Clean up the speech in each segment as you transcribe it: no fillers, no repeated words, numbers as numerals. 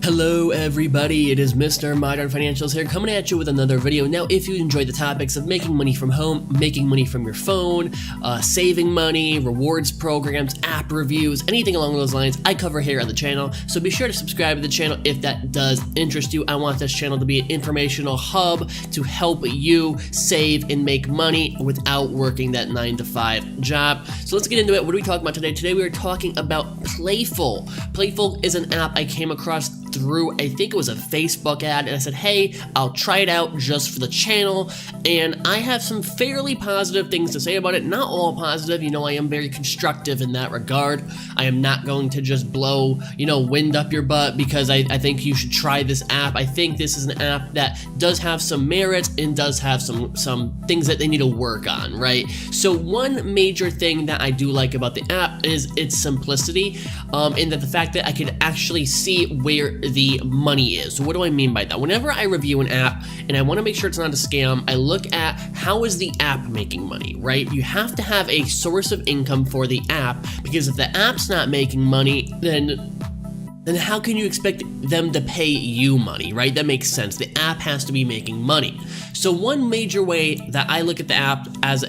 Hello everybody, it is Mr. Modern Financials here coming at you with another video. Now if you enjoy the topics of making money from home, making money from your phone, saving money, rewards programs, app reviews, anything along those lines, I cover here on the channel. So be sure to subscribe to the channel if that does interest you. I want this channel to be an informational hub to help you save and make money without working that 9-to-5 job. So let's get into it. What are we talking about today? Today we are talking about Playful. Playful is an app I came across through, I think it was a Facebook ad, and I said, hey, I'll try it out just for the channel, and I have some fairly positive things to say about it. Not all positive, you know, I am very constructive in that regard. I am not going to just blow, wind up your butt because I think you should try this app. I think this is an app that does have some merits and does have some things that they need to work on, right? So one major thing that I do like about the app is its simplicity, and that the fact that I can actually see where the money is. So what do I mean by that? Whenever I review an app and I want to make sure it's not a scam, I look at how is the app making money, right? You have to have a source of income for the app, because if the app's not making money, then how can you expect them to pay you money, right? That makes sense. The app has to be making money. So one major way that I look at the app as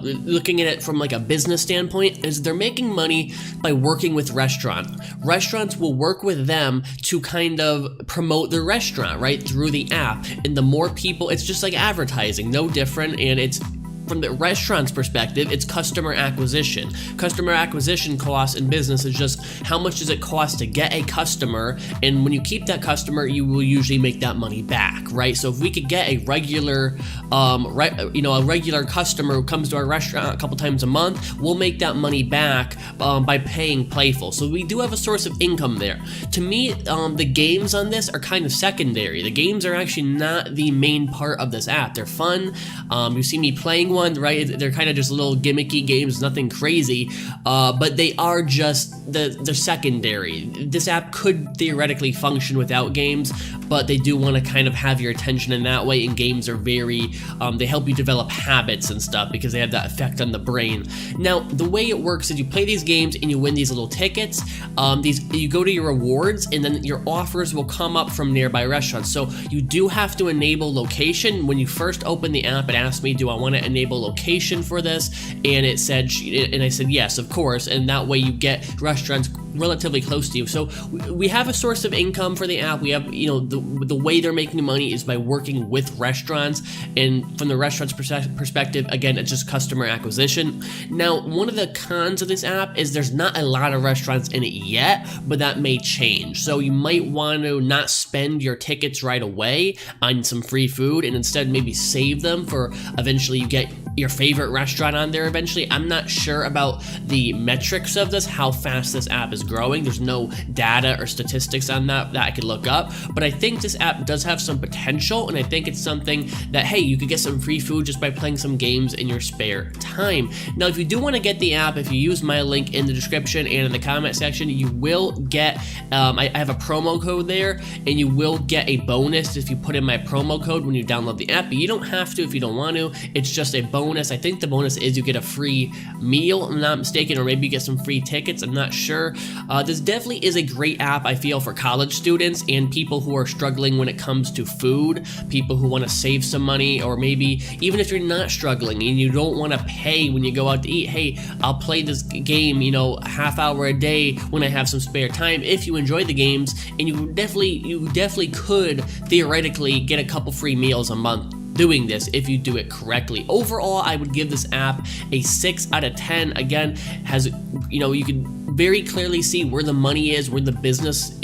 looking at it from like a business standpoint is they're making money by working with restaurants. Restaurants will work with them to kind of promote their restaurant, right, through the app. And the more people, it's just like advertising, no different, and it's from the restaurant's perspective, it's customer acquisition. Customer acquisition costs in business is just how much does it cost to get a customer, and when you keep that customer, you will usually make that money back, right? So if we could get a regular, a regular customer who comes to our restaurant a couple times a month, we'll make that money back by paying Playful. So we do have a source of income there. To me, the games on this are kind of secondary. The games are actually not the main part of this app. They're fun. You see me playing one, right? They're kind of just little gimmicky games, nothing crazy, but they are just they're secondary. This app could theoretically function without games, but they do want to kind of have your attention in that way, and games are very they help you develop habits and stuff because they have that effect on the brain. Now the way it works is you play these games and you win these little tickets. You go to your rewards, and then your offers will come up from nearby restaurants. So you do have to enable location. When you first open the app, it asked me, do I want to enable location for this, and it said, and I said yes, of course, and that way you get restaurants relatively close to you. So we have a source of income for the app. We have, the way they're making money is by working with restaurants, and from the restaurant's perspective, again, it's just customer acquisition. Now, one of the cons of this app is there's not a lot of restaurants in it yet, but that may change. So you might want to not spend your tickets right away on some free food, and instead maybe save them for eventually you get your favorite restaurant on there eventually. I'm not sure about the metrics of this, how fast this app is growing. There's no data or statistics on that I could look up, but I think this app does have some potential, and I think it's something that, hey, you could get some free food just by playing some games in your spare time. Now, if you do want to get the app, if you use my link in the description and in the comment section, you will get, I have a promo code there, and you will get a bonus if you put in my promo code when you download the app, but you don't have to if you don't want to. It's just a bonus. I think the bonus is you get a free meal, if I'm not mistaken, or maybe you get some free tickets. I'm not sure. This definitely is a great app, I feel, for college students and people who are struggling when it comes to food, people who want to save some money, or maybe even if you're not struggling and you don't want to pay when you go out to eat, hey, I'll play this game, half hour a day when I have some spare time. If you enjoy the games, and you definitely could theoretically get a couple free meals a month doing this if you do it correctly. Overall, I would give this app a 6 out of 10. Again, has, you can very clearly see where the money is, where the business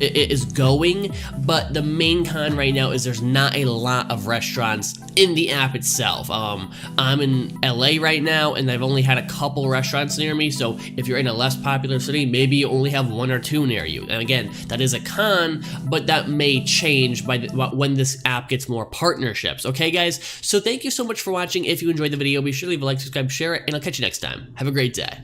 is going, but the main con right now is there's not a lot of restaurants in the app itself. I'm in LA right now, and I've only had a couple restaurants near me, so if you're in a less popular city, maybe you only have 1 or 2 near you. And again, that is a con, but that may change when this app gets more partnerships. Okay, guys? So thank you so much for watching. If you enjoyed the video, be sure to leave a like, subscribe, share it, and I'll catch you next time. Have a great day.